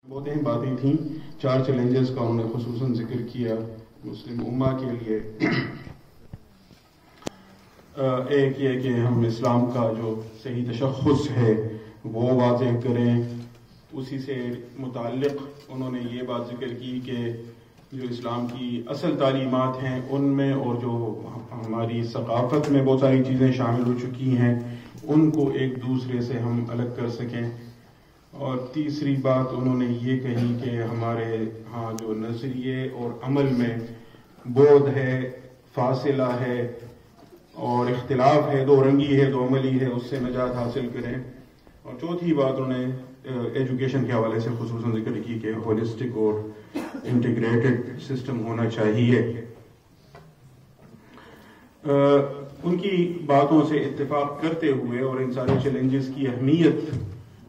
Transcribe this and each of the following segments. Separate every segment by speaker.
Speaker 1: بہت اہم باتیں تھیں. 4 چیلنجز کا انہوں نے خصوصاً ذکر کیا مسلم امہ کے لیے. ایک یہ کہ ہم اسلام کا جو صحیح تشخص ہے وہ واضح کریں. اسی سے متعلق انہوں نے یہ بات ذکر کی کہ جو اسلام کی اصل تعلیمات ہیں ان میں اور جو ہماری ثقافت میں بہت ساری چیزیں شامل ہو چکی ہیں ان کو ایک دوسرے سے ہم الگ کر سکیں. اور تیسری بات انہوں نے یہ کہی کہ ہمارے ہاں جو نظریے اور عمل میں بعد ہے، فاصلہ ہے اور اختلاف ہے، دو رنگی ہے، دو عملی ہے، اس سے نجات حاصل کریں. اور چوتھی بات انہوں نے ایجوکیشن کے حوالے سے خصوصاً ذکر کی کہ ہولسٹک اور انٹیگریٹڈ سسٹم ہونا چاہیے. ان کی باتوں سے اتفاق کرتے ہوئے اور ان سارے چیلنجز کی اہمیت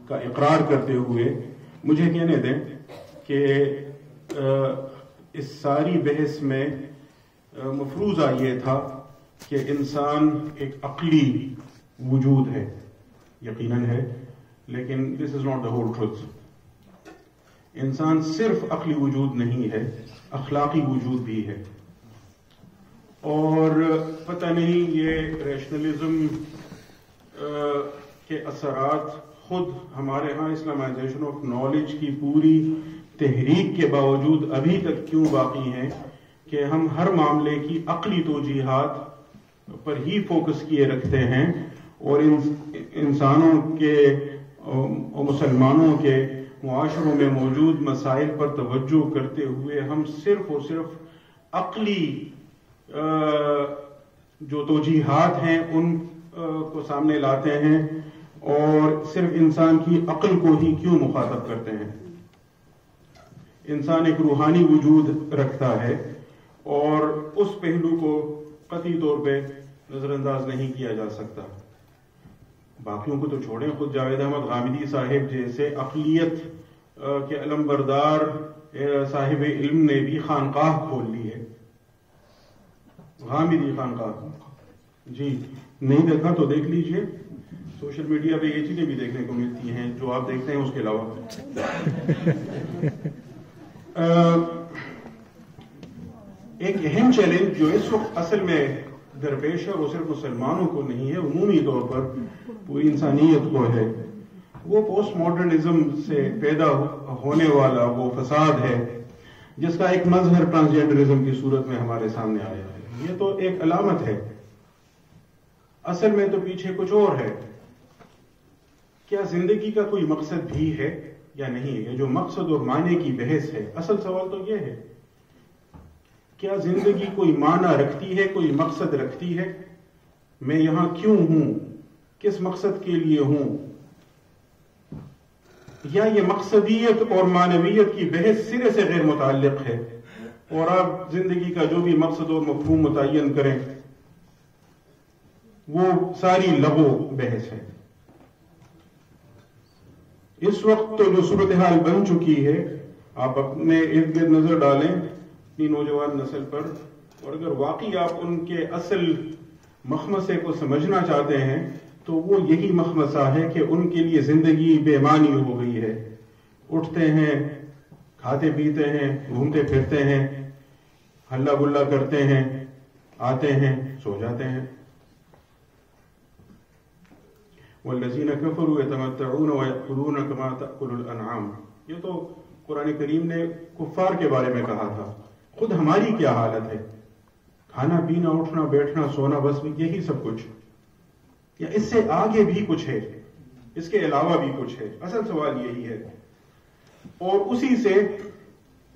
Speaker 1: کا اقرار کرتے ہوئے مجھے کہنے دیں کہ اس ساری بحث میں مفروضہ یہ تھا کہ انسان ایک عقلی وجود ہے، یقیناً ہے، لیکن this is not the whole truth. انسان صرف عقلی وجود نہیں ہے، اخلاقی وجود بھی ہے. اور پتہ نہیں یہ ریشنلزم کے اثرات خود ہمارے ہاں اسلامائزیشن آف نالج کی پوری تحریک کے باوجود ابھی تک کیوں باقی ہیں کہ ہم ہر معاملے کی عقلی توجیحات پر ہی فوکس کیے رکھتے ہیں اور انسانوں کے اور مسلمانوں کے معاشروں میں موجود مسائل پر توجہ کرتے ہوئے ہم صرف اور صرف عقلی جو توجیحات ہیں ان کو سامنے لاتے ہیں اور صرف انسان کی عقل کو ہی کیوں مخاطب کرتے ہیں. انسان ایک روحانی وجود رکھتا ہے اور اس پہلو کو قطعی طور پہ نظر انداز نہیں کیا جا سکتا. باقیوں کو تو چھوڑیں، خود جاوید احمد غامدی صاحب جیسے عقلیت کے علمبردار صاحب علم نے بھی خانقاہ کھول لی ہے. غامدی خانقاہ جی نہیں دیکھا تو دیکھ لیجئے، سوشل میڈیا پہ یہ چیزیں بھی دیکھنے کو ملتی ہیں جو آپ دیکھتے ہیں اس کے علاوہ. ایک اہم چیلنج جو اس وقت اصل میں درپیش ہے وہ صرف مسلمانوں کو نہیں ہے، عمومی طور پر پوری انسانیت کو ہے. وہ پوسٹ ماڈرنزم سے پیدا ہونے والا وہ فساد ہے جس کا ایک مظہر ٹرانسجینڈرزم کی صورت میں ہمارے سامنے آیا ہے. یہ تو ایک علامت ہے، اصل میں تو پیچھے کچھ اور ہے. کیا زندگی کا کوئی مقصد بھی ہے یا نہیں ہے؟ جو مقصد اور معنی کی بحث ہے، اصل سوال تو یہ ہے کیا زندگی کوئی معنی رکھتی ہے، کوئی مقصد رکھتی ہے؟ میں یہاں کیوں ہوں، کس مقصد کے لیے ہوں؟ یا یہ مقصدیت اور معنویت کی بحث سرے سے غیر متعلق ہے اور آپ زندگی کا جو بھی مقصد اور مفہوم متعین کریں وہ ساری لغو بحث ہے. اس وقت تو جو صورتحال بن چکی ہے، آپ اپنے ارد گرد نظر ڈالیں اپنی نوجوان نسل پر، اور اگر واقعی آپ ان کے اصل مخمصے کو سمجھنا چاہتے ہیں تو وہ یہی مخمصہ ہے کہ ان کے لیے زندگی بے معنی ہو گئی ہے. اٹھتے ہیں، کھاتے پیتے ہیں، گھومتے پھرتے ہیں، ہلا گلا کرتے ہیں، آتے ہیں، سو جاتے ہیں. والذین کفروا یتمتعون ویأکلون کما تأکل الانعام. یہ تو قرآن کریم نے کفار کے بارے میں کہا تھا. خود ہماری کیا حالت ہے؟ کھانا پینا، اٹھنا بیٹھنا، سونا، بس یہی سب کچھ، یا اس سے آگے بھی کچھ ہے، اس کے علاوہ بھی کچھ ہے؟ اصل سوال یہی ہے. اور اسی سے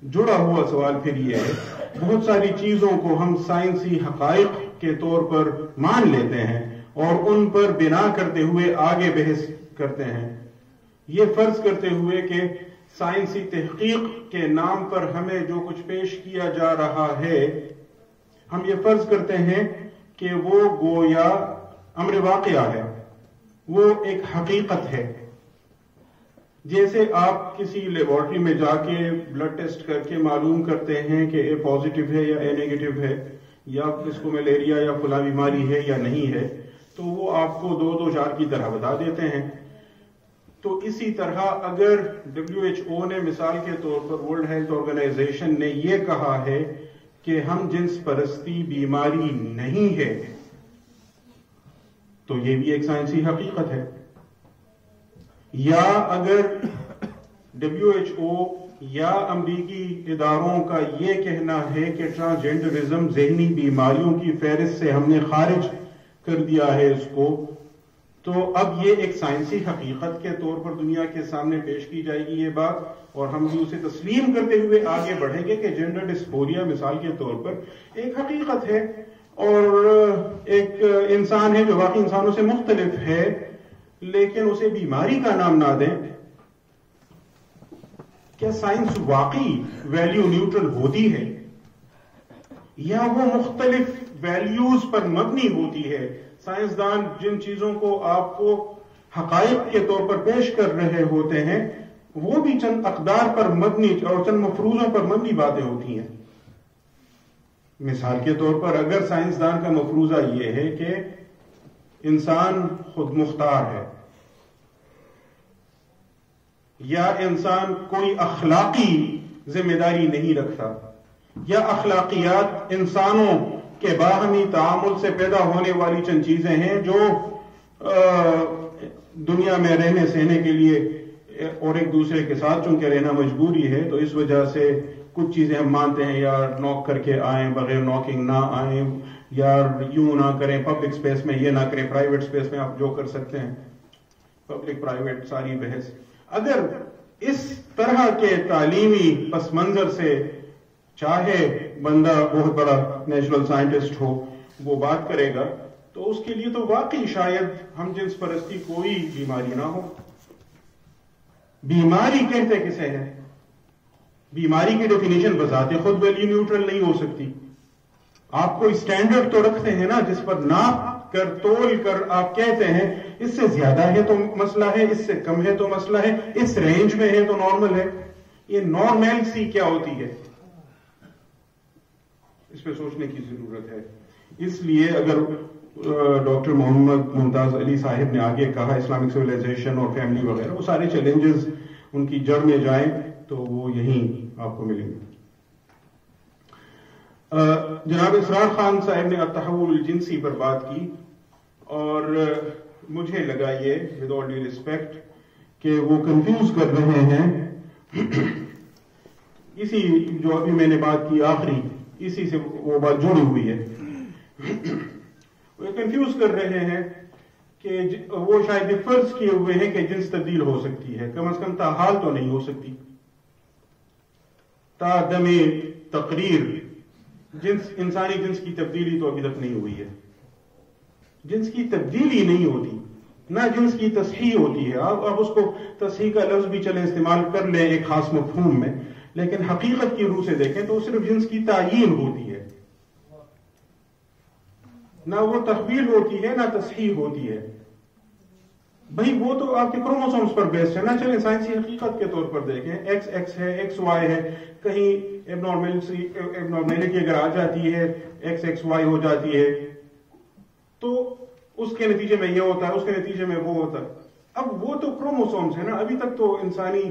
Speaker 1: جڑا ہوا سوال پھر یہ ہے، بہت ساری چیزوں کو ہم سائنسی حقائق کے طور پر مان لیتے ہیں اور ان پر بنا کرتے ہوئے آگے بحث کرتے ہیں، یہ فرض کرتے ہوئے کہ سائنسی تحقیق کے نام پر ہمیں جو کچھ پیش کیا جا رہا ہے ہم یہ فرض کرتے ہیں کہ وہ گویا امر واقعہ ہے، وہ ایک حقیقت ہے. جیسے آپ کسی لیبارٹری میں جا کے بلڈ ٹیسٹ کر کے معلوم کرتے ہیں کہ اے پازیٹیو ہے یا اے نیگیٹو ہے، یا اس کو ملیریا یا فلاں بیماری ہے یا نہیں ہے، تو وہ آپ کو 2 4 کی طرح بتا دیتے ہیں. تو اسی طرح اگر WHO نے مثال کے طور پر ورلڈ ہیلتھ آرگنائزیشن نے یہ کہا ہے کہ ہم جنس پرستی بیماری نہیں ہے، تو یہ بھی ایک سائنسی حقیقت ہے. یا اگر WHO یا امریکی اداروں کا یہ کہنا ہے کہ ٹرانسجینڈرزم ذہنی بیماریوں کی فہرست سے ہم نے خارج کر دیا ہے اس کو، تو اب یہ ایک سائنسی حقیقت کے طور پر دنیا کے سامنے پیش کی جائے گی یہ بات، اور ہم بھی اسے تسلیم کرتے ہوئے آگے بڑھیں گے کہ جینڈر ڈسفوریا مثال کے طور پر ایک حقیقت ہے اور ایک انسان ہے جو باقی انسانوں سے مختلف ہے، لیکن اسے بیماری کا نام نہ دیں. کیا سائنس واقعی ویلیو نیوٹرل ہوتی ہے یا وہ مختلف ویلیوز پر مبنی ہوتی ہے؟ سائنسدان جن چیزوں کو آپ کو حقائق کے طور پر پیش کر رہے ہوتے ہیں وہ بھی چند اقدار پر مبنی اور چند مفروضوں پر مبنی باتیں ہوتی ہیں. مثال کے طور پر اگر سائنسدان کا مفروضہ یہ ہے کہ انسان خود مختار ہے یا انسان کوئی اخلاقی ذمہ داری نہیں رکھتا یا اخلاقیات انسانوں کے باہمی تعامل سے پیدا ہونے والی چند چیزیں ہیں جو دنیا میں رہنے سہنے کے لیے اور ایک دوسرے کے ساتھ چونکہ رہنا مجبوری ہے تو اس وجہ سے کچھ چیزیں ہم مانتے ہیں، یا نوک کر کے آئیں، بغیر نوکنگ نہ آئیں، یا یوں نہ کریں، پبلک سپیس میں یہ نہ کریں، پرائیویٹ سپیس میں آپ جو کر سکتے ہیں، پبلک پرائیویٹ ساری بحث. اگر اس طرح کے تعلیمی پس منظر سے چاہے بندہ بہت بڑا نیچرل سائنٹسٹ ہو وہ بات کرے گا تو اس کے لیے تو واقعی شاید ہم جنس پرستی کوئی بیماری نہ ہو. بیماری کہتے کسے ہیں؟ بیماری کی ڈیفینیشن بذات خود ویلیو نیوٹرل نہیں ہو سکتی. آپ کوئی سٹینڈرڈ تو رکھتے ہیں نا جس پر ناپ کر تول کر آپ کہتے ہیں اس سے زیادہ ہے تو مسئلہ ہے، اس سے کم ہے تو مسئلہ ہے، اس رینج میں ہے تو نارمل ہے. یہ نارمیلسی کیا ہوتی ہے اس پہ سوچنے کی ضرورت ہے. اس لیے اگر ڈاکٹر محمد ممتاز علی صاحب نے آگے کہا اسلامک سویلائزیشن اور فیملی وغیرہ، وہ سارے چیلنجز ان کی جڑ میں جائیں تو وہ یہیں آپ کو ملیں گے. جناب اسرار خان صاحب نے التحول الجنسی پر بات کی اور مجھے لگا یہ ود آل ڈیو ریسپیکٹ کہ وہ کنفیوز کر رہے ہیں اسی جو ابھی میں نے بات کی آخری اسی سے وہ بات جڑی ہوئی ہے. وہ کنفیوز کر رہے ہیں کہ وہ شاید یہ فرض کیے ہوئے ہیں کہ جنس تبدیل ہو سکتی ہے، کم از کم تاحال تو نہیں ہو سکتی. تا دم تقریر انسانی جنس کی تبدیلی تو ابھی تک نہیں ہوئی ہے. جنس کی تبدیلی نہیں ہوتی، نہ جنس کی تصحیح ہوتی ہے. آپ اس کو تصحیح کا لفظ بھی چلیں استعمال کر لیں ایک خاص مفہوم میں، لیکن حقیقت کی روح سے دیکھیں تو صرف جنس کی تعیین ہوتی ہے، نہ وہ تحویل ہوتی ہے نہ تصحیح ہوتی ہے. بھئی وہ تو آپ کے کروموسومز پر بیسڈ ہے نا. چلیں سائنسی حقیقت کے طور پر دیکھیں، ایکس ایکس ہے، ایکس وائی ہے، کہیں ایبنارمیلٹی اگر آ جاتی ہے ایکس ایکس وائی ہو جاتی ہے تو اس کے نتیجے میں یہ ہوتا ہے، اس کے نتیجے میں وہ ہوتا ہے. اب وہ تو کروموسومز ہیں نا. ابھی تک تو انسانی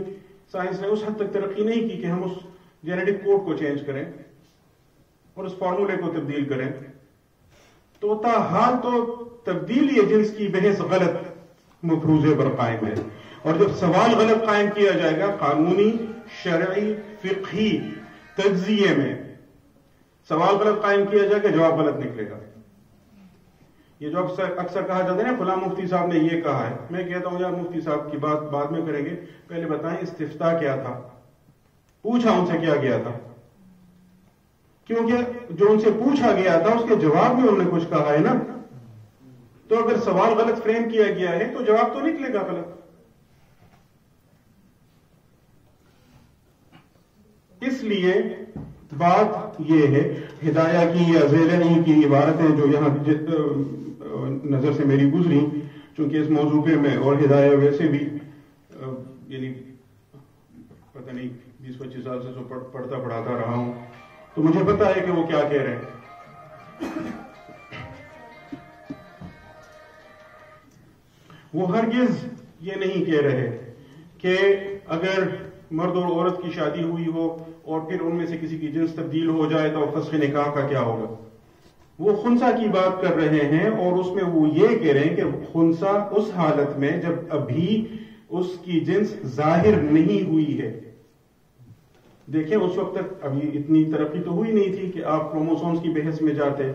Speaker 1: سائنس نے اس حد تک ترقی نہیں کی کہ ہم اس جینیٹک کوڈ کو چینج کریں اور اس فارمولے کو تبدیل کریں. تو تاحال تو تبدیلی جنس کی بحث غلط مفروضے پر قائم ہے، اور جب سوال غلط قائم کیا جائے گا قانونی، شرعی، فقہی تجزیے میں سوال غلط قائم کیا جائے گا، جواب غلط نکلے گا. یہ جو اکثر کہا جاتا ہے نا فلاں مفتی صاحب نے یہ کہا ہے، میں کہتا ہوں یار مفتی صاحب کی بات بعد میں کریں گے، پہلے بتائیں استفتاء کیا تھا، پوچھا ان سے کیا گیا تھا، کیونکہ جو ان سے پوچھا گیا تھا اس کے جواب میں انہوں نے کچھ کہا ہے نا. تو اگر سوال غلط فریم کیا گیا ہے تو جواب تو نکلے گا غلط. اس لیے بات یہ ہے ہدایہ کی یا زیلعی کی عبارتیں جو یہاں نظر سے میری گزری، چونکہ اس موضوع پہ میں اور ہدایہ ویسے بھی یعنی پتہ نہیں 20-25 سال سے پڑھتا پڑھاتا رہا ہوں تو مجھے پتا ہے کہ وہ کیا کہہ رہے ہیں. وہ ہرگز یہ نہیں کہہ رہے کہ اگر مرد اور عورت کی شادی ہوئی ہو اور پھر ان میں سے کسی کی جنس تبدیل ہو جائے تو فسخ نکاح کا کیا ہوگا؟ وہ خنثی کی بات کر رہے ہیں، اور اس میں وہ یہ کہہ رہے ہیں کہ خنثی اس حالت میں جب ابھی اس کی جنس ظاہر نہیں ہوئی ہے. دیکھیں اس وقت تک ابھی اتنی ترقی تو ہوئی نہیں تھی کہ آپ کروموسومز کی بحث میں جاتے،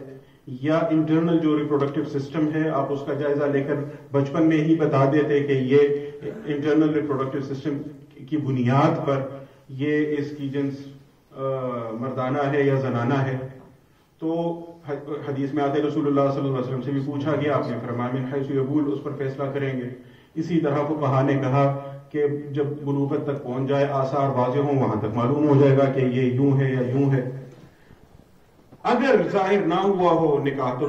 Speaker 1: یا انٹرنل جو ریپروڈکٹیو سسٹم ہے آپ اس کا جائزہ لے کر بچپن میں ہی بتا دیتے کہ یہ انٹرنل ریپروڈکٹیو سسٹم کی بنیاد پر یہ اس کی جنس مردانہ ہے یا زنانہ ہے. تو حدیث میں آتے رسول اللہ صلی اللہ علیہ وسلم سے بھی پوچھا گیا، آپ نے فرمایا من حیث یبول، اس پر فیصلہ کریں گے. اسی طرح فقہا نے کہا کہ جب بلوغت تک پہنچ جائے، آثار واضح ہوں، وہاں تک معلوم ہو جائے گا کہ یہ یوں ہے یا یوں ہے. اگر ظاہر نہ ہوا ہو نکاح تو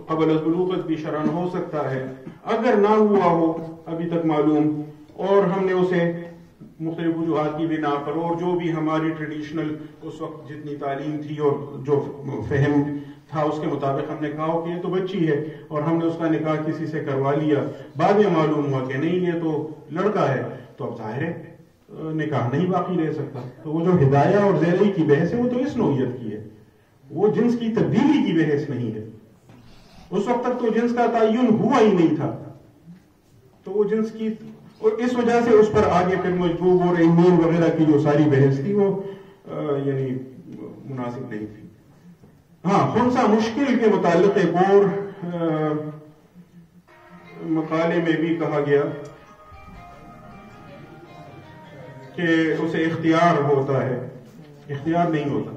Speaker 1: قبل البلوغت بھی شرعاً ہو سکتا ہے، اگر نہ ہوا ہو ابھی تک معلوم اور ہم نے اسے مختلف وجوہات کی بنا پر اور جو بھی ہماری ٹریڈیشنل اس وقت جتنی تعلیم تھی اور جو فہم تھا اس کے مطابق ہم نے کہا کہ یہ تو بچی ہے اور ہم نے اس کا نکاح کسی سے کروا لیا، بعد میں معلوم ہوا کہ نہیں یہ تو لڑکا ہے، تو اب ظاہر ہے نکاح نہیں باقی رہ سکتا. تو وہ جو ہدایہ اور زیرئی کی بحث ہے وہ تو اس نوعیت کی ہے، وہ جنس کی تبدیلی کی بحث نہیں ہے. اس وقت تک تو جنس کا تعین ہوا ہی نہیں تھا، تو وہ جنس کی، اور اس وجہ سے اس پر آگے پھر مجبور اور ایمین وغیرہ کی جو ساری بحث تھی وہ یعنی مناسب نہیں تھی. ہاں، خنثی مشکل کے متعلق ایک اور مقالے میں بھی کہا گیا کہ اسے اختیار ہوتا ہے، اختیار نہیں ہوتا.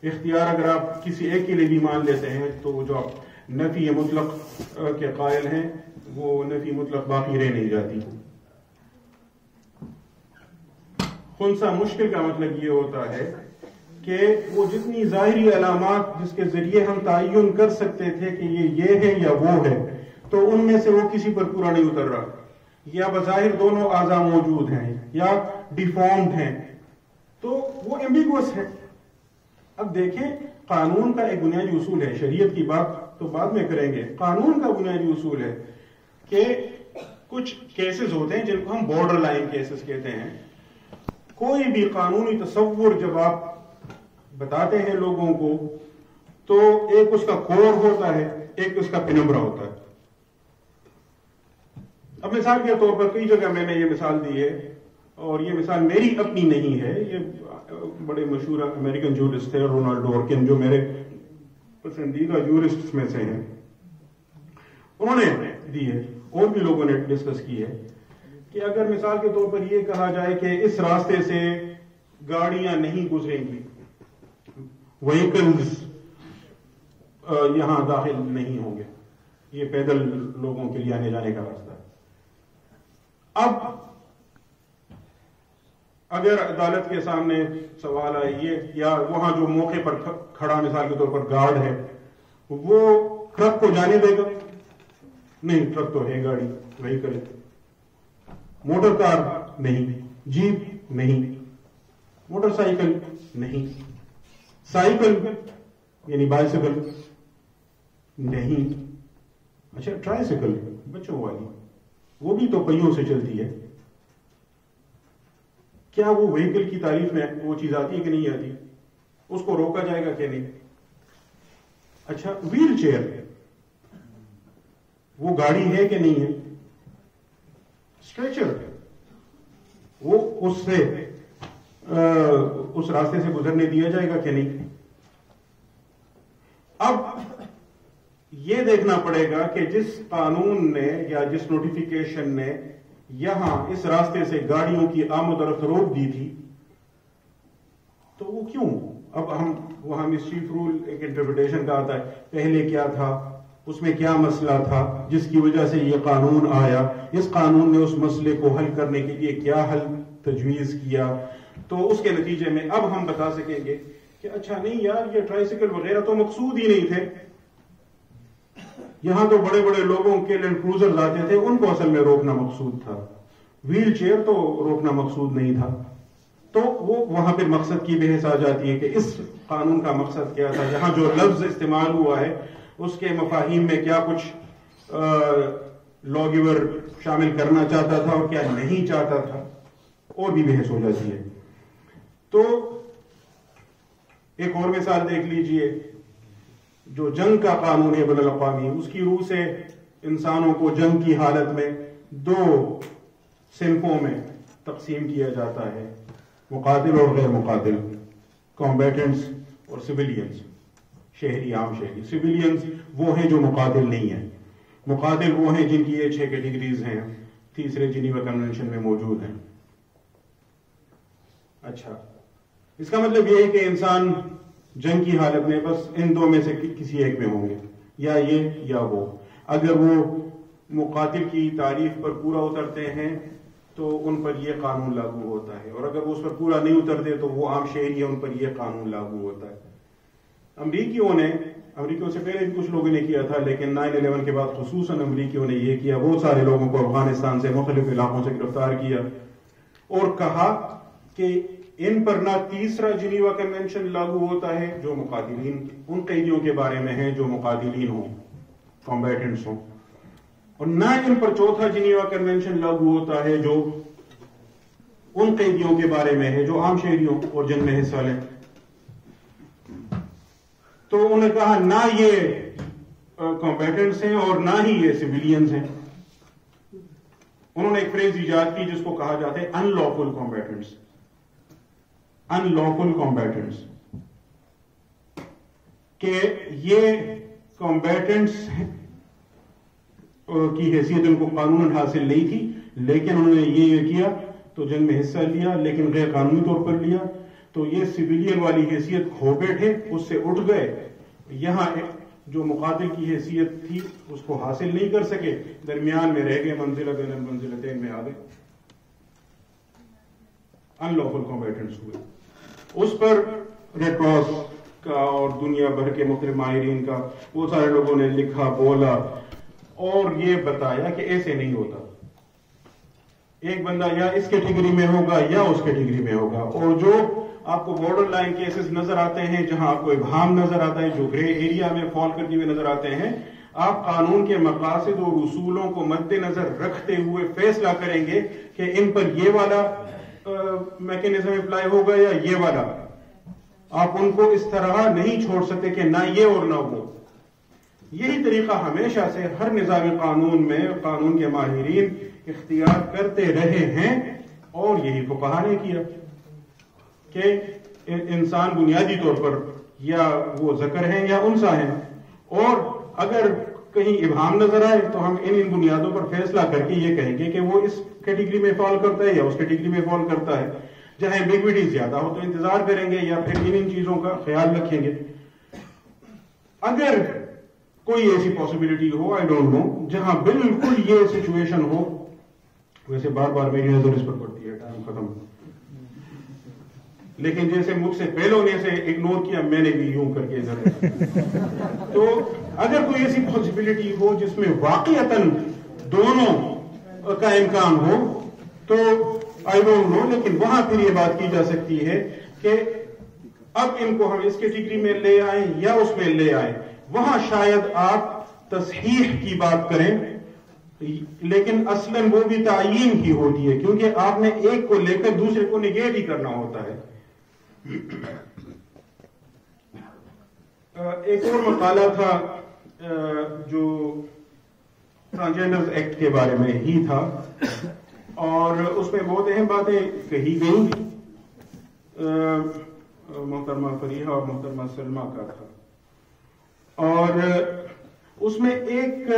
Speaker 1: اختیار اگر آپ کسی ایک کے لیے بھی مان لیتے ہیں تو وہ جو آپ نفی مطلق کے قائل ہیں وہ نفی مطلق باقی رہ نہیں جاتی. خنثی مشکل کا مطلب یہ ہوتا ہے کہ وہ جتنی ظاہری علامات جس کے ذریعے ہم تعین کر سکتے تھے کہ یہ ہے یا وہ ہے، تو ان میں سے وہ کسی پر پورا نہیں اتر رہا، یا بظاہر دونوں اعضاء موجود ہیں یا ڈیفارمڈ ہیں، تو وہ ایمبیگوس ہے. اب دیکھیں، قانون کا ایک بنیادی اصول ہے، شریعت کی بات تو بعد میں کریں گے، قانون کا بنیادی اصول ہے کہ کچھ کیسز ہوتے ہیں جن کو ہم بارڈر لائن کیسز کہتے ہیں. کوئی بھی قانونی تصور جب آپ بتاتے ہیں لوگوں کو تو ایک اس کا کور ہوتا ہے، ایک اس کا پنمبرا ہوتا ہے. اب مثال کے طور پر کئی جگہ میں نے یہ مثال دی ہے، اور یہ مثال میری اپنی نہیں ہے، یہ بڑے مشہور امریکن جورسٹ تھے رونالڈ ڈورکن، جو میرے پسندیدہ جورسٹ میں سے ہیں، انہوں نے دی ہے، اور بھی لوگوں نے ڈسکس کی ہے کہ اگر مثال کے طور پر یہ کہا جائے کہ اس راستے سے گاڑیاں نہیں گزریں گی، وہیکلز یہاں داخل نہیں ہوں گے، یہ پیدل لوگوں کے لیے آنے جانے کا راستہ ہے. اب اگر عدالت کے سامنے سوال آئے یہ، یا وہاں جو موقع پر کھڑا مثال کے طور پر گارڈ ہے وہ ٹرک کو جانے دے گا؟ نہیں، ٹرک تو ہے گاڑی، وہیکل. موٹر کار نہیں، جیپ نہیں، موٹر سائیکل نہیں، سائیکل یعنی بائسیکل نہیں. اچھا، ٹرائسیکل بچوں والی، وہ بھی تو پہیوں سے چلتی ہے، کیا وہ وہیکل کی تعریف میں وہ چیز آتی ہے کہ نہیں آتی؟ اس کو روکا جائے گا کہ نہیں؟ اچھا، ویل چیئر وہ گاڑی ہے کہ نہیں ہے؟ اسٹریچر وہ اس راستے سے گزرنے دیا جائے گا کہ نہیں؟ اب یہ دیکھنا پڑے گا کہ جس قانون نے یا جس نوٹیفیکیشن نے یہاں اس راستے سے گاڑیوں کی آمد و رفت روک دی تھی، تو وہ کیوں؟ اب ہم وہاں مسچیف رول ایک انٹرپریٹیشن کا آتا ہے، پہلے کیا تھا، اس میں کیا مسئلہ تھا جس کی وجہ سے یہ قانون آیا، اس قانون نے اس مسئلے کو حل کرنے کے لیے کیا حل تجویز کیا. تو اس کے نتیجے میں اب ہم بتا سکیں گے کہ اچھا نہیں یار، یہ ٹرائسیکل وغیرہ تو مقصود ہی نہیں تھے، یہاں تو بڑے بڑے لوگوں کے لینڈ کروزر آتے تھے، ان کو اصل میں روکنا مقصود تھا، ویل چیئر تو روکنا مقصود نہیں تھا. تو وہ وہاں پہ مقصد کی بحث آ جاتی ہے کہ اس قانون کا مقصد کیا تھا، یہاں جو لفظ استعمال ہوا ہے اس کے مفاہیم میں کیا کچھ لا گیور شامل کرنا چاہتا تھا اور کیا نہیں چاہتا تھا، اور بھی بحث ہو جاتی ہے. تو ایک اور مثال دیکھ لیجئے، جو جنگ کا قانون ہے بین الاقوامی، اس کی روح سے انسانوں کو جنگ کی حالت میں 2 صنفوں میں تقسیم کیا جاتا ہے، مقاتل اور غیر مقاتل، کمبیٹنٹس اور سویلینز، شہری عام شہری. سویلینز وہ ہیں جو مقاتل نہیں ہیں، مقاتل وہ ہیں جن کی یہ 6 کیٹیگریز ہیں، تیسرے جنیوا کنونشن میں موجود ہیں. اچھا، اس کا مطلب یہ ہے کہ انسان جنگ کی حالت میں بس ان 2 میں سے کسی ایک میں ہوں گے، یا یہ یا وہ. اگر وہ مقاتل کی تعریف پر پورا اترتے ہیں تو ان پر یہ قانون لاگو ہوتا ہے، اور اگر وہ اس پر پورا نہیں اترتے تو وہ عام شہری ہیں، ان پر یہ قانون لاگو ہوتا ہے. امریکیوں سے پہلے بھی کچھ لوگوں نے کیا تھا، لیکن 9/11 کے بعد خصوصاً امریکیوں نے یہ کیا. بہت سارے لوگوں کو افغانستان سے مختلف علاقوں سے گرفتار کیا اور کہا کہ ان پر نہ تیسرا جنیوا کنونشن لاگو ہوتا ہے جو مقاتلین، ان قیدیوں کے بارے میں ہیں جو مقاتلین ہوں، کمبیٹنٹس ہوں، اور نہ ان پر چوتھا جنیوا کنونشن لاگو ہوتا ہے جو ان قیدیوں کے بارے میں ہے جو عام شہریوں اور جنگ میں حصہ لیں. تو انہوں نے کہا نہ یہ کمبیٹنٹس ہیں اور نہ ہی یہ سویلینز ہیں. انہوں نے ایک فریز ایجاد کی جس کو کہا جاتا ہے ان لافل کمبیٹنٹس. ان لافل کمبیٹنٹس، کہ یہ کمبیٹنٹس کی حیثیت ان کو قانون حاصل نہیں تھی، لیکن انہوں نے یہ کیا تو جنگ میں حصہ لیا، لیکن غیر قانونی طور پر لیا، تو یہ سویلین والی حیثیت کھو بیٹھے، اس سے اٹھ گئے، یہاں جو مقاتل کی حیثیت تھی اس کو حاصل نہیں کر سکے، درمیان میں رہ گئے، منزلہ بین المنزلتین میں آ گئے، ان لافل کمبیٹنٹس ہوئے. اس پر ریڈ کراس کا اور دنیا بھر کے مختلف ماہرین کا بہت سارے لوگوں نے لکھا، بولا اور یہ بتایا کہ ایسے نہیں ہوتا. ایک بندہ یا اس کیٹیگری میں ہوگا یا اس کیٹیگری میں ہوگا. اور جو آپ کو بارڈر لائن کیسز نظر آتے ہیں جہاں آپ کو ابہام نظر آتا ہے، جو گرے ایریا میں فال کرتے ہوئے نظر آتے ہیں، آپ قانون کے مقاصد اور اصولوں کو مد نظر رکھتے ہوئے فیصلہ کریں گے کہ ان پر یہ والا میکینزم اپلائی ہوگا یا یہ والا. آپ ان کو اس طرح نہیں چھوڑ سکتے کہ نہ یہ اور نہ وہ. یہی طریقہ ہمیشہ سے ہر نظام قانون میں قانون کے ماہرین اختیار کرتے رہے ہیں، اور یہی فقہا نے کیا کہ انسان بنیادی طور پر یا وہ ذکر ہیں یا انثی ہیں، اور اگر کہیں ابہام نظر آئے تو ہم ان بنیادوں پر فیصلہ کر کے یہ کہیں گے کہ وہ اس کیٹیگری میں فال کرتا ہے یا اس کیٹیگری میں فال کرتا ہے. جہاں ایمبیگوٹی زیادہ ہو تو انتظار کریں گے یا پھر ان چیزوں کا خیال رکھیں گے. اگر کوئی ایسی possibility who, I don't know, جہاں بالکل یہ سچویشن ہو، ویسے بار بار میری نظر اس پر پڑتی ہے، ٹائم ختم، لیکن جیسے مجھ سے پہلوں نے اسے اگنور کیا، میں نے بھی یوں کر کے ادھر. تو اگر کوئی ایسی پاسبلٹی ہو جس میں واقعتاً دونوں کا امکان ہو تو آئی ڈونٹ نو، لیکن وہاں پھر یہ بات کی جا سکتی ہے کہ اب ان کو ہم اس کیٹیگری میں لے آئیں یا اس میں لے آئیں. وہاں شاید آپ تصحیح کی بات کریں، لیکن اصلاً وہ بھی تعیین ہی ہوتی ہے، کیونکہ آپ نے ایک کو لے کر دوسرے کو نگیٹ ہی کرنا ہوتا ہے. ایک اور مقالہ تھا جو ٹرانسجینڈر ایکٹ کے بارے میں ہی تھا، اور اس میں بہت اہم باتیں کہی گئیں. محترمہ فریحہ اور محترمہ سلمہ کا تھا، اور اس میں ایک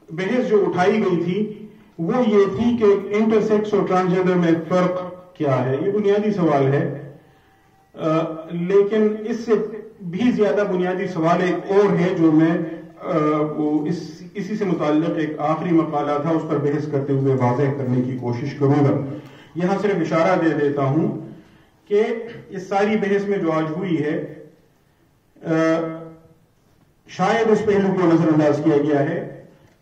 Speaker 1: بحث جو اٹھائی گئی تھی وہ یہ تھی کہ انٹرسیکس اور ٹرانسجینڈر میں فرق کیا ہے. یہ بنیادی سوال ہے، لیکن اس سے بھی زیادہ بنیادی سوال ایک اور ہے جو میں اسی سے متعلق ایک آخری مقالہ تھا اس پر بحث کرتے ہوئے واضح کرنے کی کوشش کروں گا. یہاں صرف اشارہ دے دیتا ہوں کہ اس ساری بحث میں جو آج ہوئی ہے شاید اس پہلو کو نظر انداز کیا گیا ہے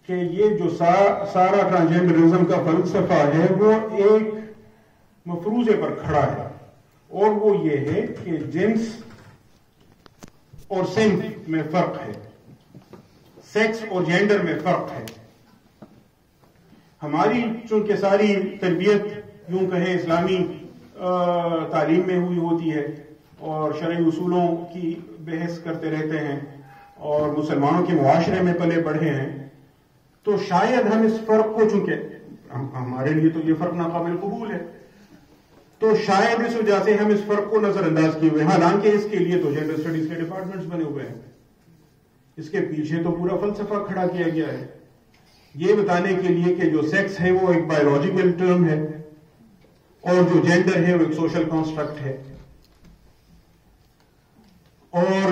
Speaker 1: کہ یہ جو سارا ٹرانسجینڈرزم کا فلسفہ ہے وہ ایک مفروضے پر کھڑا ہے، اور وہ یہ ہے کہ جنس اور صنف میں فرق ہے، سیکس اور جینڈر میں فرق ہے. ہماری چونکہ ساری تربیت یوں کہیں اسلامی تعلیم میں ہوئی ہوتی ہے اور شرعی اصولوں کی بحث کرتے رہتے ہیں اور مسلمانوں کے معاشرے میں پلے بڑھے ہیں، تو شاید ہم اس فرق کو، چونکہ ہمارے لیے تو یہ فرق ناقابل قبول ہے، تو شاید اس وجہ سے ہم اس فرق کو نظر انداز کیے ہوئے، حالانکہ اس کے لیے تو جنڈر اسٹڈیز کے ڈپارٹمنٹس بنے ہوئے ہیں، اس کے پیچھے تو پورا فلسفہ کھڑا کیا گیا ہے یہ بتانے کے لیے کہ جو سیکس ہے وہ ایک بایولوجیکل ٹرم ہے اور جو جینڈر ہے وہ ایک سوشل کانسٹرکٹ ہے، اور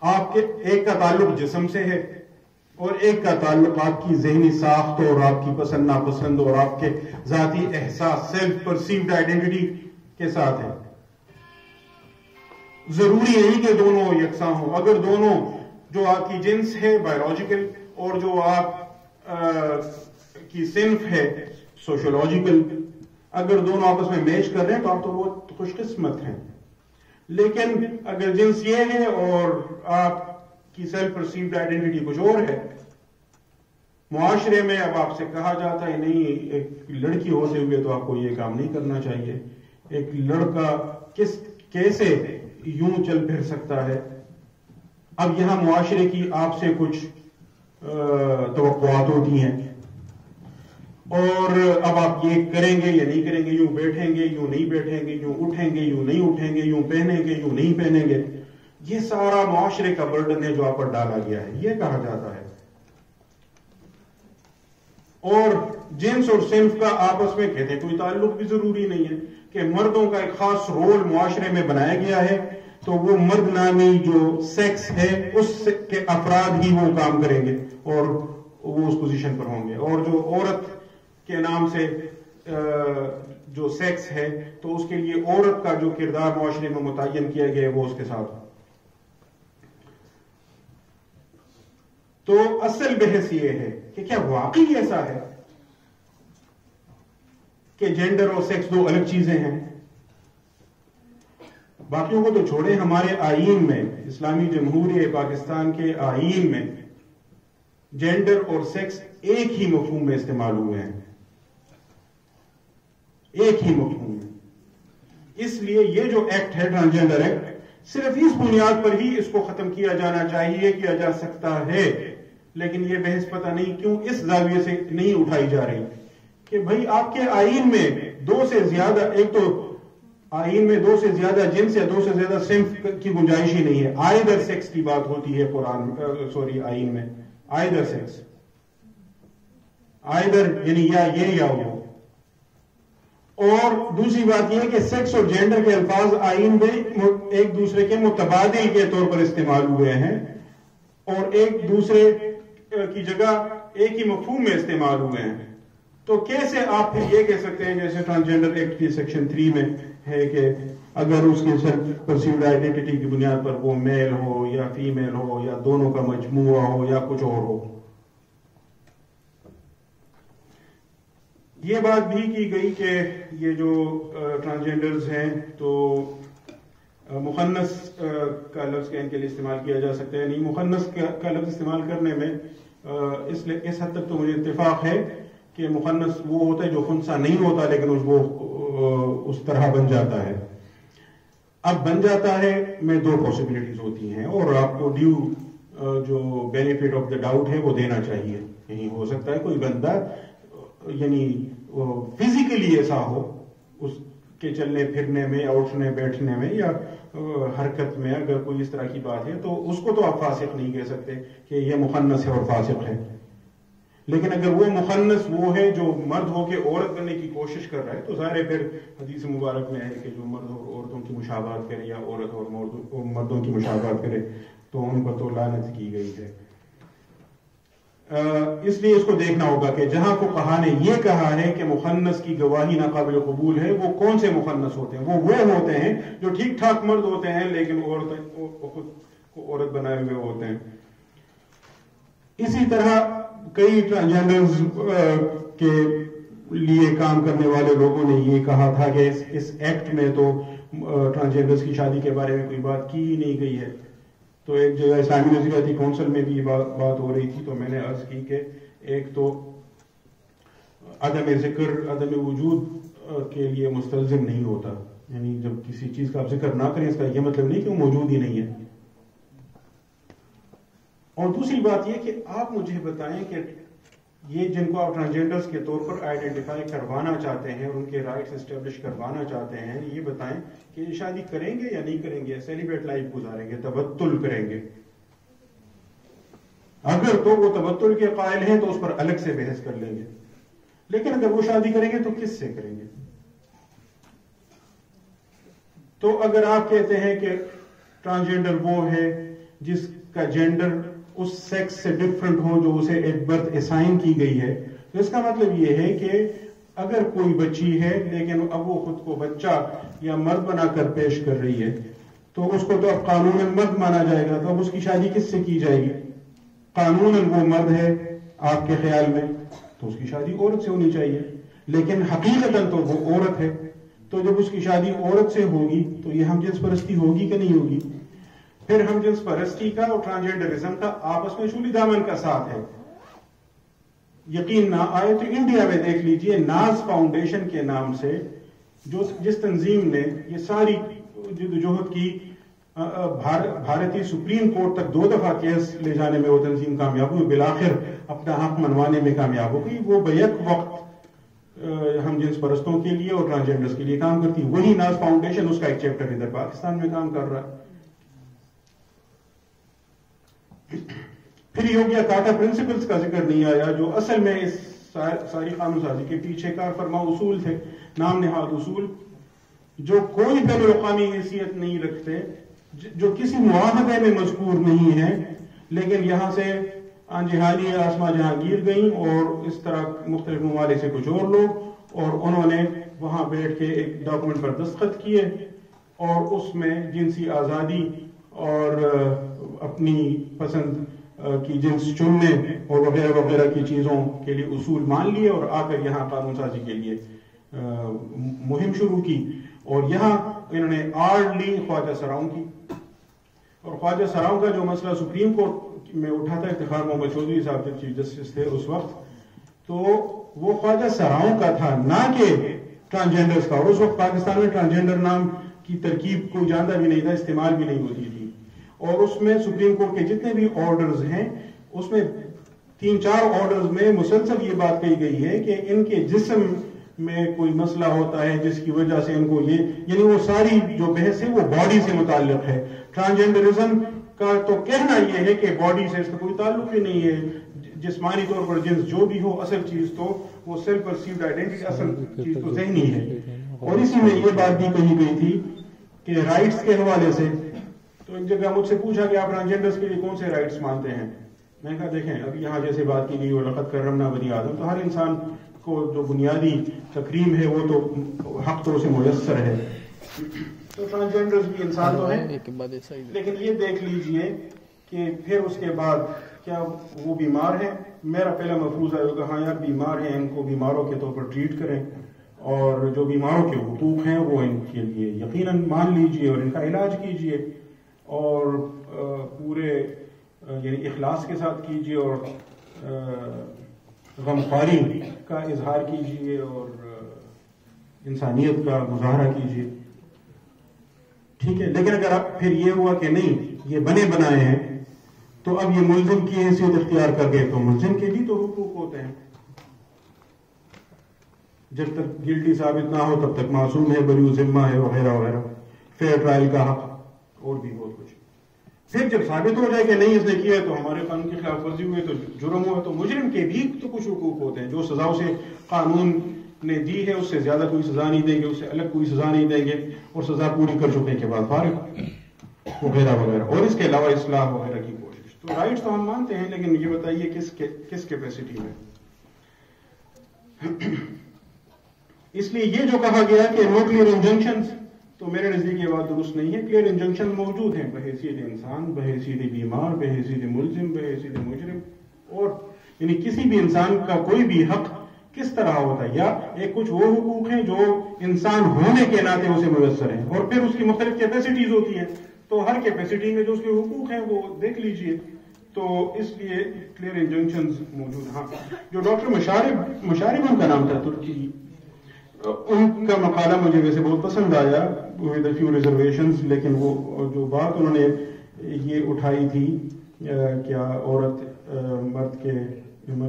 Speaker 1: آپ کے ایک کا تعلق جسم سے ہے اور ایک کا تعلق آپ کی ذہنی ساخت اور آپ کی پسند ناپسند اور آپ کے ذاتی احساس، سیلف پرسیوڈ آئیڈینٹی کے ساتھ ہے۔ ضروری نہیں کہ دونوں یکساں ہوں، اگر دونوں جو آپ کی جنس ہے بایولوجیکل اور جو آپ کی صنف ہے سوشولوجیکل، اگر دونوں آپس میں میچ کر رہے ہیں تو آپ تو بہت خوش قسمت ہیں، لیکن اگر جنس یہ ہے اور آپ کی سیلف پرسیوڈ آئیڈینٹی کچھ اور ہے، معاشرے میں اب آپ سے کہا جاتا ہے نہیں، ایک لڑکی ہوتے ہوئے تو آپ کو یہ کام نہیں کرنا چاہیے، ایک لڑکا کیسے یوں چل پھر سکتا ہے۔ اب یہاں معاشرے کی آپ سے کچھ توقعات ہوتی ہیں اور اب آپ یہ کریں گے یا نہیں کریں گے، یوں بیٹھیں گے یوں نہیں بیٹھیں گے، یوں اٹھیں گے یوں نہیں اٹھیں گے، یوں پہنیں گے یوں نہیں پہنیں گے، یہ سارا معاشرے کا برڈن ہے جو آپ پر ڈالا گیا ہے، یہ کہا جاتا ہے۔ اور جنس اور صنف کا آپس میں کہتے ہیں کوئی تعلق بھی ضروری نہیں ہے کہ مردوں کا ایک خاص رول معاشرے میں بنایا گیا ہے تو وہ مرد نامی جو سیکس ہے اس کے افراد ہی وہ کام کریں گے اور وہ اس پوزیشن پر ہوں گے، اور جو عورت کے نام سے جو سیکس ہے تو اس کے لیے عورت کا جو کردار معاشرے میں متعین کیا گیا ہے وہ اس کے ساتھ۔ تو اصل بحث یہ ہے کہ کیا واقعی ایسا ہے کہ جینڈر اور سیکس دو الگ چیزیں ہیں؟ باقیوں کو تو چھوڑیں، ہمارے آئین میں، اسلامی جمہوریہ پاکستان کے آئین میں جینڈر اور سیکس ایک ہی مفہوم میں استعمال ہوئے ہیں، ایک ہی مفہوم میں۔ اس لیے یہ جو ایکٹ ہے ٹرانسجینڈر ایکٹ، صرف اس بنیاد پر ہی اس کو ختم کیا جانا چاہیے، کیا جا سکتا ہے، لیکن یہ بحث پتہ نہیں کیوں اس زاویے سے نہیں اٹھائی جا رہی کہ بھئی آپ کے آئین میں دو سے زیادہ، ایک تو آئین میں دو سے زیادہ جنس یا دو سے زیادہ صنف کی گنجائش ہی نہیں ہے، آئیدر سیکس کی بات ہوتی ہے قرآن آئین میں، آئیدر سیکس، آئیدر یعنی یا یہ یا وہ۔ اور دوسری بات یہ ہے کہ سیکس اور جینڈر کے الفاظ آئین میں ایک دوسرے کے متبادل کے طور پر استعمال ہوئے ہیں اور ایک دوسرے کی جگہ ایک ہی مفہوم میں استعمال ہوئے ہیں، تو کیسے آپ پھر یہ کہہ سکتے ہیں جیسے ٹرانسجینڈر ایکٹ کی سیکشن 3 میں ہے کہ اگر اس کے سیلف پرسیوڈ آئیڈینٹی کی بنیاد پر وہ میل ہو یا فیمیل ہو یا دونوں کا مجموعہ ہو یا کچھ اور ہو۔ یہ بات بھی کی گئی کہ یہ جو ٹرانسجینڈرز ہیں تو مخنث کا لفظ ان کے لیے استعمال کیا جا سکتا ہے، نہیں، مخنث کا لفظ استعمال کرنے میں اس حد تک تو مجھے اتفاق ہے کہ مخنث وہ ہوتا ہے جو خنثی نہیں ہوتا لیکن وہ اس طرح بن جاتا ہے۔ اب بن جاتا ہے میں دو پاسبلٹیز ہوتی ہیں اور آپ کو ڈیو جو بینیفٹ آف دا ڈاؤٹ ہے وہ دینا چاہیے۔ یہی ہو سکتا ہے کوئی بندہ یعنی فزیکلی ایسا ہو، اس کے چلنے پھرنے میں یا اٹھنے بیٹھنے میں یا حرکت میں اگر کوئی اس طرح کی بات ہے تو اس کو تو آپ فاسق نہیں کہہ سکتے کہ یہ مخنث ہے اور فاسق ہے، لیکن اگر وہ مخنث وہ ہے جو مرد ہو کے عورت بننے کی کوشش کر رہا ہے تو ظاہر ہے پھر حدیث مبارک میں ہے کہ جو مرد اور عورتوں کی مشابہت کرے یا عورت اور مردوں کی مشابہت کرے تو ان پر تو لعنت کی گئی ہے۔ اس لیے اس کو دیکھنا ہوگا کہ جہاں فقہاء نے یہ کہا ہے کہ مخنث کی گواہی ناقابل قبول ہے، وہ کون سے مخنث ہوتے ہیں؟ وہ ہوتے ہیں جو ٹھیک ٹھاک مرد ہوتے ہیں لیکن خود کو عورت بنائے ہوئے ہوتے ہیں۔ اسی طرح کئی ٹرانسجینڈرز کے لیے کام کرنے والے لوگوں نے یہ کہا تھا کہ اس ایکٹ میں تو ٹرانسجینڈرز کی شادی کے بارے میں کوئی بات کی ہی نہیں گئی ہے۔ تو ایک جگہ اسلامی نظریاتی کونسل میں بھی بات ہو رہی تھی تو میں نے عرض کی کہ ایک تو عدم ذکر عدم وجود کے لیے مستلزم نہیں ہوتا. یعنی جب کسی چیز کا آپ ذکر نہ کریں اس کا یہ مطلب نہیں کہ وہ موجود ہی نہیں ہے. اور دوسری بات یہ کہ آپ مجھے بتائیں کہ یہ جن کو آپ ٹرانسجینڈرز کے طور پر آئیڈینٹیفائی کروانا چاہتے ہیں اور ان کے رائٹس اسٹیبلش کروانا چاہتے ہیں، یہ بتائیں کہ یہ شادی کریں گے یا نہیں کریں گے، سیلیبریٹ لائف گزاریں گے، تبتل کریں گے؟ اگر تو وہ تبتل کے قائل ہیں تو اس پر الگ سے بحث کر لیں گے، لیکن اگر وہ شادی کریں گے تو کس سے کریں گے؟ تو اگر آپ کہتے ہیں کہ ٹرانسجینڈر وہ ہے جس کا جینڈر اس سیکس سے ڈفرنٹ ہو جو اسے ایٹ برتھ اسائن کی گئی ہے، تو اس کا مطلب یہ ہے کہ اگر کوئی بچی ہے لیکن اب وہ خود کو بچہ یا مرد بنا کر پیش کر رہی ہے تو اس کو تو اب قانوناً مرد مانا جائے گا، تو اب اس کی شادی کس سے کی جائے گی؟ قانوناً وہ مرد ہے آپ کے خیال میں تو اس کی شادی عورت سے ہونی چاہیے، لیکن حقیقتاً تو وہ عورت ہے. تو جب اس کی شادی عورت سے ہوگی تو یہ ہم جنس پرستی ہوگی کہ نہیں ہوگی؟ پھر ہم جنس پرستی کا اور ٹرانسجینڈرزم کا آپس میں شولی دامن کا ساتھ ہے. یقین نہ آئے تو انڈیا میں دیکھ لیجئے، ناز فاؤنڈیشن کے نام سے جس تنظیم نے یہ ساری جدوجہد کی، بھارتی سپریم کورٹ تک 2 دفعہ کیس لے جانے میں وہ تنظیم کامیاب ہوئی، بالآخر اپنا حق منوانے میں کامیاب ہو گئی. وہ بیک وقت ہم جنس پرستوں کے لیے اور ٹرانسجینڈرز کے لیے کام کرتی. وہی ناز فاؤنڈیشن اس کا ایک چیپٹر ادھر پاکستان میں کام کر رہا ہے. پھر یوگیا کارٹا پرنسپلز کا ذکر نہیں آیا جو اصل میں اس ساری قانون سازی کے پیچھے کار فرما اصول تھے، نام نہاد اصول جو کوئی بین الاقوامی حیثیت نہیں رکھتے، جو کسی معاہدے میں مذکور نہیں ہے، لیکن یہاں سے جہانی آسما جہانگیر گئیں اور اس طرح مختلف ممالک سے کچھ اور لوگ، اور انہوں نے وہاں بیٹھ کے ایک ڈاکومنٹ پر دستخط کیے اور اس میں جنسی آزادی اور اپنی پسند کی جنس چننے اور وغیرہ وغیرہ کی چیزوں کے لیے اصول مان لیے اور آ کر یہاں قانون سازی کے لیے مہم شروع کی. اور یہاں انہوں نے آڑ لی خواجہ سراؤں کی، اور خواجہ سراؤں کا جو مسئلہ سپریم کورٹ میں اٹھا تھا، افتخار محمد چودھری صاحب جب چیف جسٹس تھے اس وقت، تو وہ خواجہ سراؤں کا تھا نہ کہ ٹرانسجینڈرز کا. اور اس وقت پاکستان میں ٹرانسجینڈر نام کی ترکیب کوئی جانتا بھی نہیں تھا، استعمال بھی نہیں ہوتی تھی. اور اس میں سپریم کورٹ کے جتنے بھی آرڈرز ہیں اس میں 3-4 آرڈرز میں مسلسل یہ بات کہی گئی ہے کہ ان کے جسم میں کوئی مسئلہ ہوتا ہے جس کی وجہ سے ان کو یہ، یعنی وہ ساری جو بحث ہے وہ باڈی سے متعلق ہے. ٹرانسجینڈرزم کا تو کہنا یہ ہے کہ باڈی سے اس کا کوئی تعلق ہی نہیں ہے، جسمانی طور پر جنس جو بھی ہو، اصل چیز تو وہ سیلف پرسیوڈ آئیڈینٹی، اصل چیز تو ذہنی ہے. اور اسی میں یہ بات بھی کہی گئی تھی کہ رائٹس کے حوالے سے، تو ایک جگہ مجھ سے پوچھا کہ آپ ٹرانسجینڈرز کے لیے کون سے رائٹس مانتے ہیں؟ میں نے کہا دیکھیں ابھی یہاں جیسے بات کی گئی وَلَقَدْ كَرَّمْنَا بَنِي آدَم، تو ہر انسان کو جو بنیادی تکریم ہے وہ تو حق تو اسے میسر ہے. تو ٹرانسجینڈرز بھی انسان تو ہیں، لیکن یہ دیکھ لیجئے کہ پھر اس کے بعد کیا وہ بیمار ہیں؟ میرا پہلا مفروضہ ہوگا ہاں یار بیمار ہیں، ان کو بیماروں کے طور پر ٹریٹ کریں، اور جو بیماروں کے حقوق ہیں وہ ان کے لیے یقیناً مان لیجئے اور ان کا علاج کیجئے، اور پورے یعنی اخلاص کے ساتھ کیجئے اور غمخواری کا اظہار کیجئے اور انسانیت کا مظاہرہ کیجئے. ٹھیک ہے، لیکن اگر آپ پھر یہ ہوا کہ نہیں یہ بنے بنائے ہیں تو اب یہ ملزم کی حیثیت اختیار کر گئے، تو ملزم کے بھی تو حقوق ہوتے ہیں. جب تک گلٹی ثابت نہ ہو تب تک معصوم ہے، بری ذمہ ہے، وغیرہ وغیرہ، فیئر ٹرائل کا حق اور بھی بہت کچھ. پھر جب ثابت ہو جائے کہ نہیں اس نے کیا ہے تو ہمارے قانون کی خلاف ورزی ہوئی تو جرم ہوا، تو مجرم کے بھی تو کچھ حقوق ہوتے ہیں. جو سزا اسے قانون نے دی ہے اس سے زیادہ کوئی سزا نہیں دیں گے، اس سے الگ کوئی سزا نہیں دیں گے، اور سزا پوری کر چکے کے بعد فارغ، وغیرہ وغیرہ، اور اس کے علاوہ اصلاح وغیرہ کی کوشش. تو رائٹس تو ہم مانتے ہیں، لیکن یہ بتائیے کس کیپیسٹی میں. اس لیے یہ جو کہا گیا کہ نو کلیئر انجنکشنز، تو میرے نزدیک یہ بات درست نہیں ہے. کلیئر انجنکشن موجود ہیں بحیثیت انسان، بحیثیت بیمار، بحیثیت ملزم، بحیثیت مجرم، اور یعنی کسی بھی انسان کا کوئی بھی حق کس طرح ہوتا ہے، یا ایک کچھ وہ حقوق ہیں جو انسان ہونے کے ناطے اسے میسر ہیں، اور پھر اس کی مختلف کیپیسٹیز ہوتی ہیں. تو ہر کیپیسٹی میں جو اس کے حقوق ہیں وہ دیکھ لیجئے تو اس لیے کلیئر انجنکشنز موجود. ہاں جو ڈاکٹر مشارب ان کا نام تھا ترکی، ان کا مقالہ مجھے ویسے بہت پسند آیا ود اے فیو ریزرویشنز، لیکن وہ جو بات انہوں نے یہ اٹھائی تھی کیا عورت مرد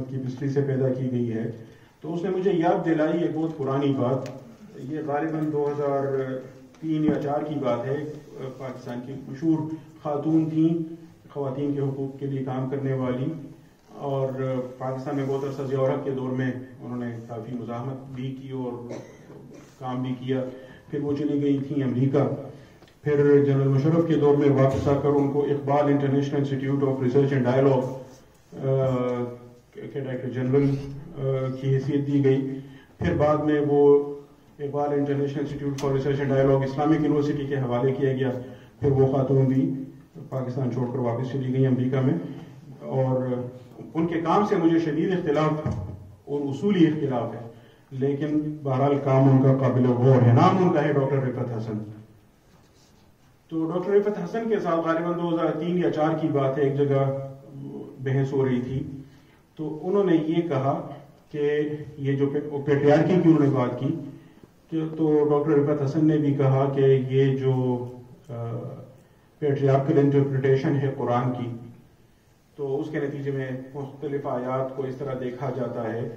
Speaker 1: کی بستری سے پیدا کی گئی ہے، تو اس نے مجھے یاد دلائی ایک بہت پرانی بات. یہ غالباً 2003 یا 2004 کی بات ہے. پاکستان کی مشہور خاتون تھیں، خواتین کے حقوق کے لیے کام کرنے والی، اور پاکستان میں بہت عرصہ ضیاء الحق کے دور میں انہوں نے کافی مزاحمت بھی کی اور کام بھی کیا. پھر وہ چلی گئی تھیں امریکہ. پھر جنرل مشرف کے دور میں واپس آ کر ان کو Iqbal international institute of research and dialogue کے ڈائریکٹر جنرل کی حیثیت دی گئی. پھر بعد میں وہ Iqbal international institute for research and dialogue Islamic university کے حوالے کیا گیا. پھر وہ خاتون بھی پاکستان چھوڑ کر واپس چلی گئی امریکہ میں، اور ان کے کام سے مجھے شدید اختلاف اور اصولی اختلاف ہے، لیکن بہرحال کام ان کا قابل غور ہے. نام ان کا ہے ڈاکٹر رفعت حسن. تو ڈاکٹر رفعت حسن کے ساتھ غالباً 2003 یا 2004 کی بات ہے، ایک جگہ بحث ہو رہی تھی. تو انہوں نے یہ کہا کہ یہ جو پیٹریارکی کی انہوں نے بات کی، تو ڈاکٹر رفعت حسن نے بھی کہا کہ یہ جو پیٹریارکل انٹرپریٹیشن ہے قرآن کی، تو اس کے نتیجے میں مختلف آیات کو اس طرح دیکھا جاتا ہے.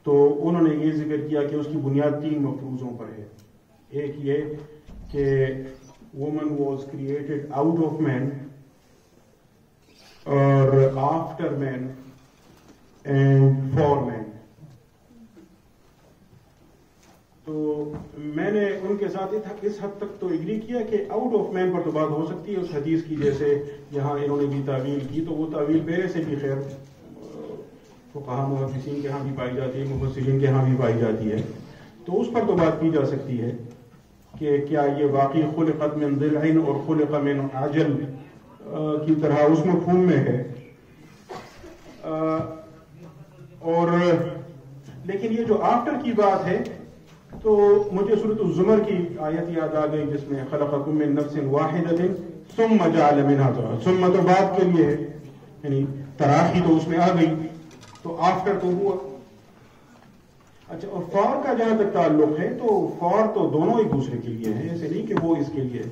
Speaker 1: تو انہوں نے یہ ذکر کیا کہ اس کی بنیاد 3 مفروضوں پر ہے. ایک یہ کہ woman was created out of man اور after man and for man. تو میں نے ان کے ساتھ اس حد تک تو اگری کیا کہ آؤٹ آف مین پر تو بات ہو سکتی ہے اس حدیث کی، جیسے یہاں انہوں نے بھی تعویل کی، تو وہ تعویل پہلے سے بھی خیر فقہاء محدثین کے ہاں بھی پائی جاتی ہے، مفسرین کے ہاں بھی پائی جاتی ہے. تو اس پر تو بات کی جا سکتی ہے کہ کیا یہ واقعی خلقت من ضلع اور خلق من عجل کی طرح اس مفہوم میں ہے. اور لیکن یہ جو آفٹر کی بات ہے، تو مجھے سورۃ الزمر کی آیت یاد آ گئی جس میں خلقکم من نفس واحدۃ ثم جعل منها زوجها. ثم تو بات کے لیے ہے، یعنی تراخی تو اس میں آ گئی، تو آفٹر تو ہوا. اچھا، اور فار کا جہاں تک تعلق ہے تو فار تو دونوں ایک دوسرے کے لیے ہیں، ایسے نہیں کہ وہ اس کے لیے ہے.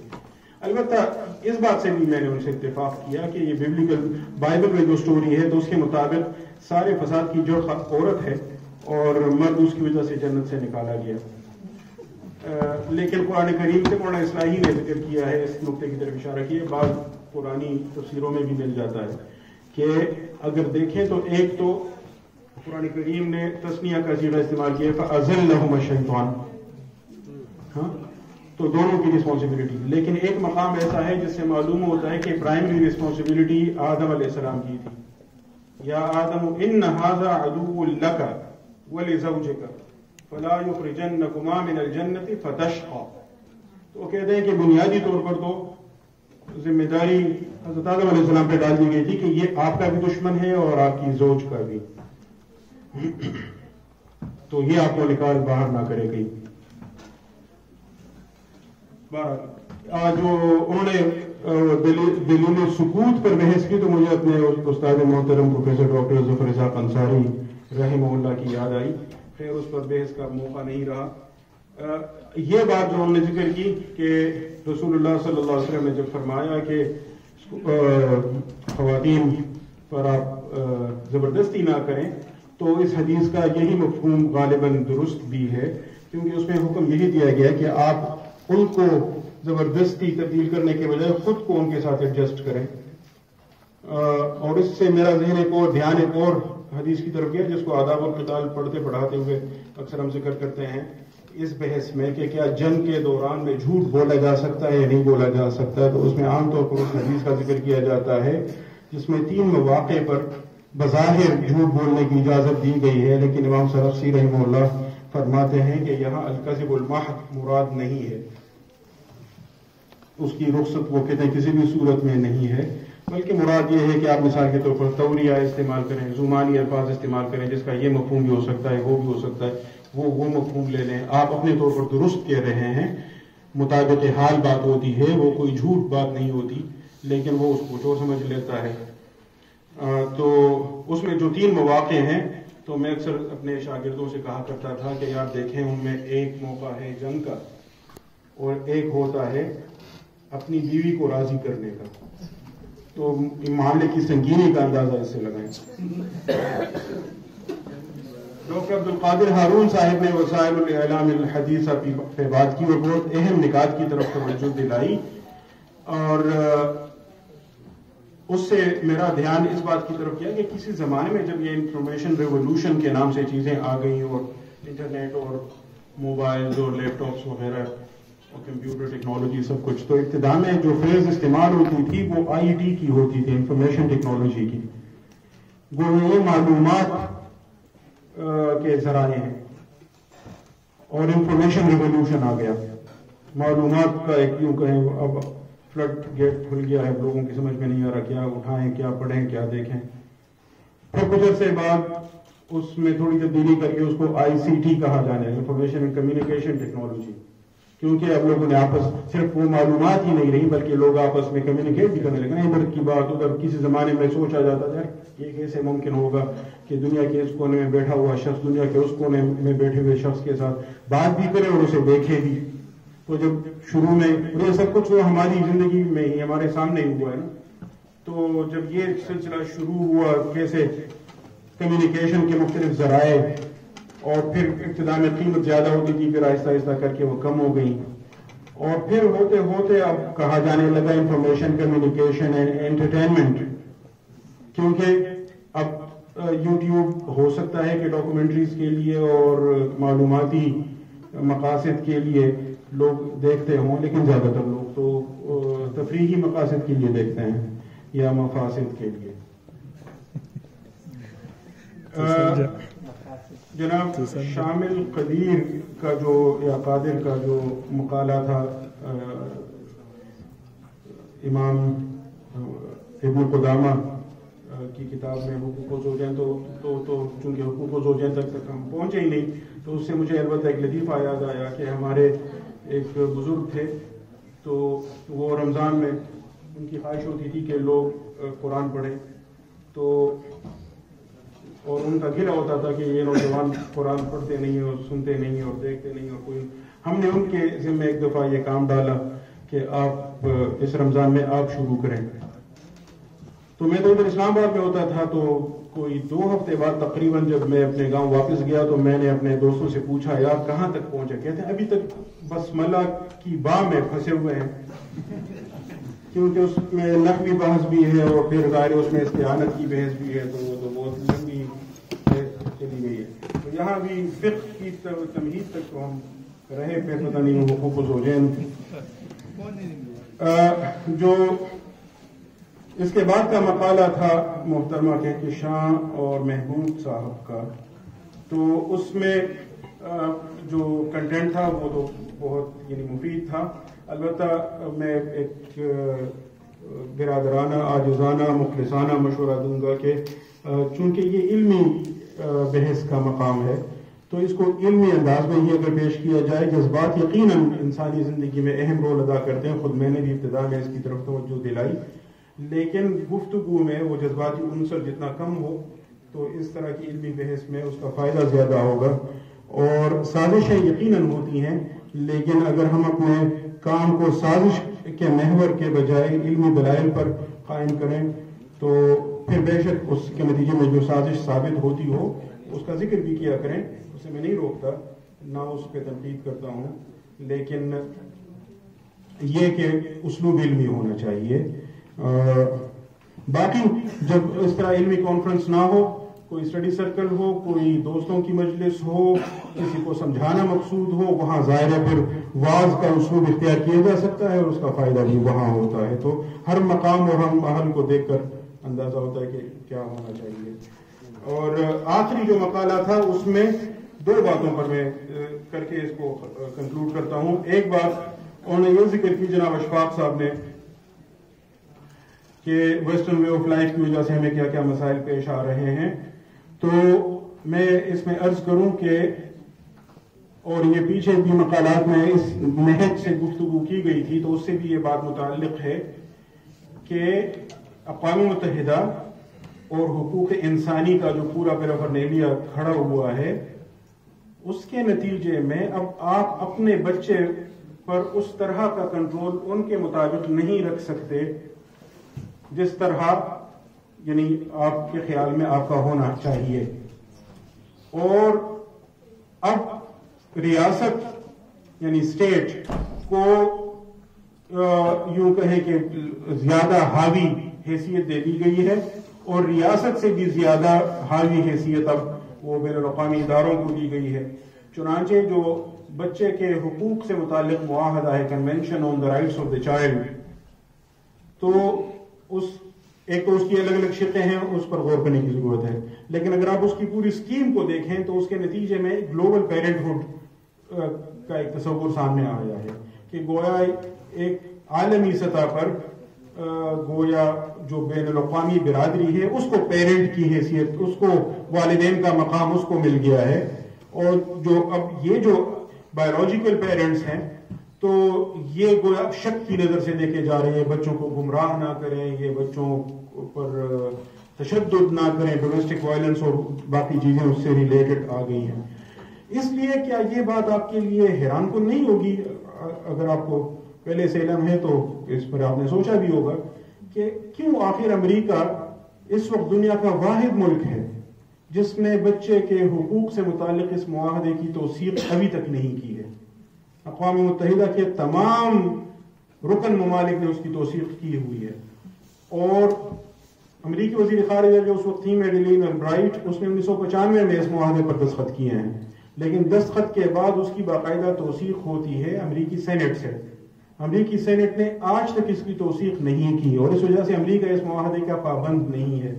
Speaker 1: البتہ اس بات سے بھی میں نے ان سے اتفاق کیا کہ یہ ببلیکل بائبل میں جو سٹوری ہے تو اس کے مطابق سارے فساد کی جڑ عورت ہے اور مرد اس کی وجہ سے جنت سے نکالا گیا. لیکن قرآن کریم سے مولانا اصلاحی نے ذکر کیا ہے، اس نقطے کی طرف اشارہ کیا، بعض قرآنی تفسیروں میں بھی مل جاتا ہے کہ اگر دیکھیں تو ایک تو قرآن کریم نے تسنیہ کا صیغہ استعمال کیا فَأَزَلَّهُمَ الشَّيْطَانُ، ہاں، تو دونوں کی رسپانسبلٹی. لیکن ایک مقام ایسا ہے جس سے معلوم ہوتا ہے کہ پرائمری رسپانسبلٹی آدم علیہ السلام کی تھی. یا آدم ان ھذا عدو لک ولزوجک فلا یخرجنکما من الجنۃ فتشقى. تو کہتے ہیں کہ بنیادی طور پر تو ذمہ داری حضرت آدم علیہ السلام پہ ڈال دی گئی تھی کہ یہ آپ کا بھی دشمن ہے اور آپ کی زوج کا بھی، تو یہ آپ کو نکال باہر نہ کرے گی. جو انہوں نے دلیل سکوت پر بحث کی تو مجھے اپنے استاد محترم پروفیسر ڈاکٹر ظفر اسحاق انصاری رحمہ اللہ کی یاد آئی. خیر اس پر بحث کا موقع نہیں رہا. یہ بات جو ہم نے ذکر کی کہ رسول اللہ صلی اللہ علیہ وسلم نے جب فرمایا کہ خواتین پر آپ زبردستی نہ کریں، تو اس حدیث کا یہی مفہوم غالباً درست بھی ہے، کیونکہ اس میں حکم یہی دیا گیا کہ آپ ان کو زبردستی تبدیل کرنے کے بجائے خود کو ان کے ساتھ ایڈجسٹ کریں. اور اس سے میرا ذہن ایک اور دھیان ایک اور حدیث کی طرف گیا جس کو آداب القتال پڑھتے پڑھاتے ہوئے اکثر ہم ذکر کرتے ہیں اس بحث میں کہ کیا جنگ کے دوران میں جھوٹ بولا جا سکتا ہے یا نہیں بولا جا سکتا ہے. تو اس میں عام طور پر اس حدیث کا ذکر کیا جاتا ہے جس میں 3 مواقع پر بظاہر جھوٹ بولنے کی اجازت دی گئی ہے، لیکن امام سرخسی رحمہ اللہ فرماتے ہیں کہ یہاں الکذب المحض مراد نہیں ہے، اس کی رخصت وہ کہتے ہیں کسی بھی صورت میں نہیں ہے، بلکہ مراد یہ ہے کہ آپ مثال کے طور پر توریہ استعمال کریں، زمانی الفاظ استعمال کریں جس کا یہ مفہوم بھی ہو سکتا ہے، وہ بھی ہو سکتا ہے، وہ مفہوم لے لیں. آپ اپنے طور پر درست کہہ رہے ہیں، مطابق حال بات ہوتی ہے، وہ کوئی جھوٹ بات نہیں ہوتی، لیکن وہ اس کو چور سمجھ لیتا ہے. تو اس میں جو 3 مواقع ہیں تو میں اکثر اپنے شاگردوں سے کہا کرتا تھا کہ یار دیکھیں ان میں ایک موقع ہے جنگ کا اور ایک ہوتا ہے اپنی بیوی کو راضی کرنے کا. تو معاملے کی سنگینی کا اندازہ اس سے لگائیں. ڈاکٹر عبد القادر ہارون صاحب نے وسائل الاعلام الحدیثہ پہ بات کی اور بہت اہم نکات کی طرف توجہ دلائی، اور اس سے میرا دھیان اس بات کی طرف کیا کہ کسی زمانے میں جب یہ انفارمیشن ریولوشن کے نام سے چیزیں آ گئیں اور انٹرنیٹ اور موبائل اور لیپ ٹاپس وغیرہ اور کمپیوٹر ٹیکنالوجی سب کچھ، تو ابتدا میں جو فریز استعمال ہوتی تھی وہ IET کی ہوتی تھی، انفارمیشن ٹیکنالوجی کی. وہ معلومات کے ذرائع ہیں اور انفارمیشن ریولوشن آ گیا. معلومات کا ایک یوں کہیں اب فلڈ گیٹ کھل گیا ہے، لوگوں کی سمجھ میں نہیں آ رہا کیا اٹھائیں، کیا پڑھیں، کیا دیکھیں. پھر کچھ عرصے بعد اس میں تھوڑی تبدیلی کر کے اس کو ICT کہا جانے لگا، انفارمیشن اینڈ کمیونیکیشن ٹیکنالوجی، کیونکہ اب لوگوں نے آپس صرف وہ معلومات ہی نہیں رہی بلکہ لوگ آپس میں کمیونیکیٹ بھی کرنے لگے. ادھر کی بات ادھر. کسی زمانے میں سوچا جاتا تھا یہ کیسے ممکن ہوگا کہ دنیا کے اس کونے میں بیٹھا ہوا شخص دنیا کے اس کونے میں بیٹھے ہوئے شخص کے ساتھ بات بھی کرے اور اسے دیکھے بھی. تو جب شروع میں یہ سب کچھ وہ ہماری زندگی میں ہی ہمارے سامنے ہی ہوا ہے نا، تو جب یہ سلسلہ شروع ہوا کیسے کمیونیکیشن کے مختلف ذرائع، اور پھر ابتدا میں قیمت زیادہ ہوتی تھی، پھر آہستہ آہستہ کر کے وہ کم ہو گئی، اور پھر ہوتے ہوتے اب کہا جانے لگا انفارمیشن کمیونیکیشن اینڈ انٹرٹینمنٹ، کیونکہ اب یوٹیوب ہو سکتا ہے کہ ڈاکومنٹریز کے لیے اور معلوماتی مقاصد کے لیے لوگ دیکھتے ہوں، لیکن زیادہ تر لوگ تو تفریحی مقاصد کے لیے دیکھتے ہیں یا مفاسد کے لیے. جناب شامل قدیر کا جو یا قادر کا جو مقالہ تھا امام ابن قدامہ کی کتاب میں حقوق الزوجین، تو چونکہ حقوق الزوجین تک ہم پہنچے ہی نہیں، تو اس سے مجھے البتہ ایک لطیفہ یاد آیا کہ ہمارے ایک بزرگ تھے، تو وہ رمضان میں ان کی خواہش ہوتی تھی کہ لوگ قرآن پڑھیں، تو اور ان کا گلہ ہوتا تھا کہ یہ نوجوان قرآن پڑھتے نہیں اور سنتے نہیں اور دیکھتے نہیں اور کوئی. ہم نے ان کے ذمہ ایک دفعہ یہ کام ڈالا کہ آپ اس رمضان میں آپ شروع کریں. تو میں تو ادھر اسلام آباد میں ہوتا تھا، تو کوئی 2 ہفتے بعد تقریباً جب میں اپنے گاؤں واپس گیا تو میں نے اپنے دوستوں سے پوچھا یار کہاں تک پہنچے؟ کہتے ہیں ابھی تک بس ملا کی باہ میں پھنسے ہوئے ہیں، کیونکہ اس میں نقوی بحث بھی ہے اور پھر ظاہر اس میں استعانت کی بحث بھی ہے، تو وہ تو بہت لمبی چلی گئی ہے. تو یہاں بھی فقہ کی تمہید تک تو ہم رہے، پھر پتہ نہیں حقوق الزوجین. جو اس کے بعد کا مقالہ تھا محترمہ کہکشاں اور محبوب صاحب کا، تو اس میں جو کنٹینٹ تھا وہ تو بہت مفید تھا. البتہ میں ایک برادرانہ عاجزانہ مخلصانہ مشورہ دوں گا کہ چونکہ یہ علمی بحث کا مقام ہے تو اس کو علمی انداز میں ہی اگر پیش کیا جائے. جذبات یقیناً انسانی زندگی میں اہم رول ادا کرتے ہیں، خود میں نے بھی ابتدا میں اس کی طرف توجہ دلائی، لیکن گفتگو میں وہ جذباتی عنصر جتنا کم ہو تو اس طرح کی علمی بحث میں اس کا فائدہ زیادہ ہوگا. اور سازشیں یقیناً ہوتی ہیں، لیکن اگر ہم اپنے کام کو سازش کے محور کے بجائے علمی دلائل پر قائم کریں تو پھر بے شک اس کے نتیجے میں جو سازش ثابت ہوتی ہو اس کا ذکر بھی کیا کریں، اسے میں نہیں روکتا، نہ اس پہ تنقید کرتا ہوں، لیکن یہ کہ اسلوب علمی ہونا چاہیے. باقی جب اس طرح علمی کانفرنس نہ ہو، کوئی اسٹڈی سرکل ہو، کوئی دوستوں کی مجلس ہو، کسی کو سمجھانا مقصود ہو، وہاں ظاہر ہے پھر واعظ کا اسلوب اختیار کیا جا سکتا ہے اور اس کا فائدہ بھی وہاں ہوتا ہے. تو ہر مقام اور ہر محل کو دیکھ کر اندازہ ہوتا ہے کہ کیا ہونا چاہیے. اور آخری جو مقالہ تھا اس میں 2 باتوں پر میں کر کے اس کو کنکلوڈ کرتا ہوں. ایک بات انہوں نے یہ ذکر کی جناب اشفاق صاحب نے کہ ویسٹرن وے آف لائف کی وجہ سے ہمیں کیا کیا مسائل پیش آ رہے ہیں. تو میں اس میں عرض کروں کہ اور یہ پیچھے بھی مقالات میں اس نہج سے گفتگو کی گئی تھی تو اس سے بھی یہ بات متعلق ہے کہ اقوام متحدہ اور حقوق انسانی کا جو پورا پیرافرنیلیا کھڑا ہوا ہے، اس کے نتیجے میں اب آپ اپنے بچے پر اس طرح کا کنٹرول ان کے مطابق نہیں رکھ سکتے جس طرح یعنی آپ کے خیال میں آپ کا ہونا چاہیے. اور اب ریاست یعنی اسٹیٹ کو یوں کہیں کہ زیادہ حاوی حیثیت دے دی گئی ہے، اور ریاست سے بھی زیادہ حاوی حیثیت اب وہ بین الاقوامی اداروں کو دی گئی ہے. چنانچہ جو بچے کے حقوق سے متعلق معاہدہ ہے، convention on the rights of the child, تو ایک تو اس کی الگ الگ شقیں ہیں، اس پر غور کرنے کی ضرورت ہے. لیکن اگر آپ اس کی پوری اسکیم کو دیکھیں تو اس کے نتیجے میں گلوبل پیرنٹہڈ کا ایک تصور سامنے آیا ہے کہ گویا ایک عالمی سطح پر گویا جو بین الاقوامی برادری ہے اس کو پیرنٹ کی حیثیت، اس کو والدین کا مقام اس کو مل گیا ہے. اور جو اب یہ جو بایولوجیکل پیرنٹس ہیں تو یہ گویا شک کی نظر سے دیکھے جا رہے ہیں، بچوں کو گمراہ نہ کریں، یہ بچوں پر تشدد نہ کریں، ڈومیسٹک وائلنس اور باقی چیزیں اس سے ریلیٹڈ آ گئی ہیں. اس لیے کیا یہ بات آپ کے لیے حیران کن نہیں ہوگی؟ اگر آپ کو پہلے سے علم ہے تو اس پر آپ نے سوچا بھی ہوگا کہ کیوں آخر امریکہ اس وقت دنیا کا واحد ملک ہے جس نے بچے کے حقوق سے متعلق اس معاہدے کی توثیق ابھی تک نہیں کی ہے. اقوام متحدہ کے تمام رکن ممالک نے اس کی توثیق کی ہوئی ہے، اور امریکی وزیر خارجہ جو اس وقت تھی میڈلین البرائٹ، اس نے 1995 میں اس معاہدے پر دستخط کیے ہیں، لیکن دستخط کے بعد اس کی باقاعدہ توثیق ہوتی ہے امریکی سینٹ سے. امریکی سینٹ نے آج تک اس کی توثیق نہیں کی، اور اس وجہ سے امریکہ اس معاہدے کا پابند نہیں ہے.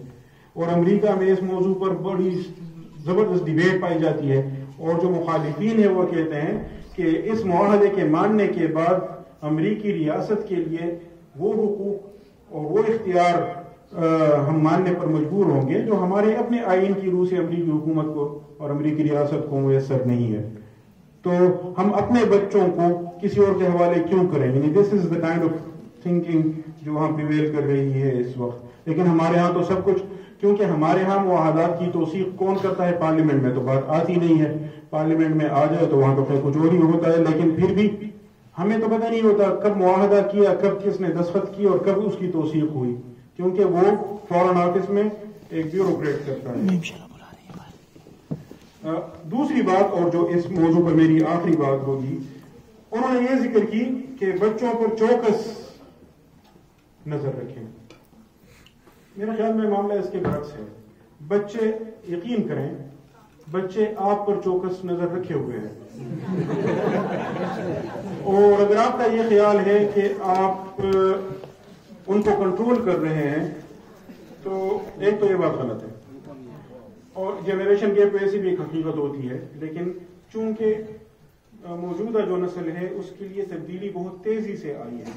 Speaker 1: اور امریکہ میں اس موضوع پر بڑی زبردست ڈیبیٹ پائی جاتی ہے، اور جو مخالفین ہیں وہ کہتے ہیں کہ اس معاہدے کے ماننے کے بعد امریکی ریاست کے لیے وہ حقوق اور وہ اختیار ہم ماننے پر مجبور ہوں گے جو ہمارے اپنے آئین کی روح سے امریکی حکومت کو اور امریکی ریاست کو میسر نہیں ہے. تو ہم اپنے بچوں کو کسی اور کے حوالے کیوں کریں؟ یعنی دس از دا کائنڈ آف تھنکنگ جو وہاں پریویل کر رہی ہے اس وقت. لیکن ہمارے ہاں تو سب کچھ، کیونکہ ہمارے ہاں معاہدات کی توثیق کون کرتا ہے؟ پارلیمنٹ میں تو بات آتی نہیں ہے. پارلیمنٹ میں آ جائے تو وہاں تو کچھ اور ہی ہوتا ہے، لیکن پھر بھی ہمیں تو پتہ نہیں ہوتا کب معاہدہ کیا، کب کس نے دستخط کی اور کب اس کی توثیق ہوئی، کیونکہ وہ فارن آفس میں ایک بیوروکریٹ کرتا ہے. دوسری بات، اور جو اس موضوع پر میری آخری بات ہوگی، انہوں نے یہ ذکر کی کہ بچوں پر چوکس نظر رکھیں. میرے خیال میں معاملہ اس کے برعکس ہے. بچے، یقین کریں، بچے آپ پر چوکس نظر رکھے ہوئے ہیں. اور اگر آپ کا یہ خیال ہے کہ آپ ان کو کنٹرول کر رہے ہیں تو ایک تو یہ بات غلط ہے، اور جنریشن گیپ ویسے بھی ایک حقیقت ہوتی ہے. لیکن چونکہ موجودہ جو نسل ہے اس کے لیے تبدیلی بہت تیزی سے آئی ہے،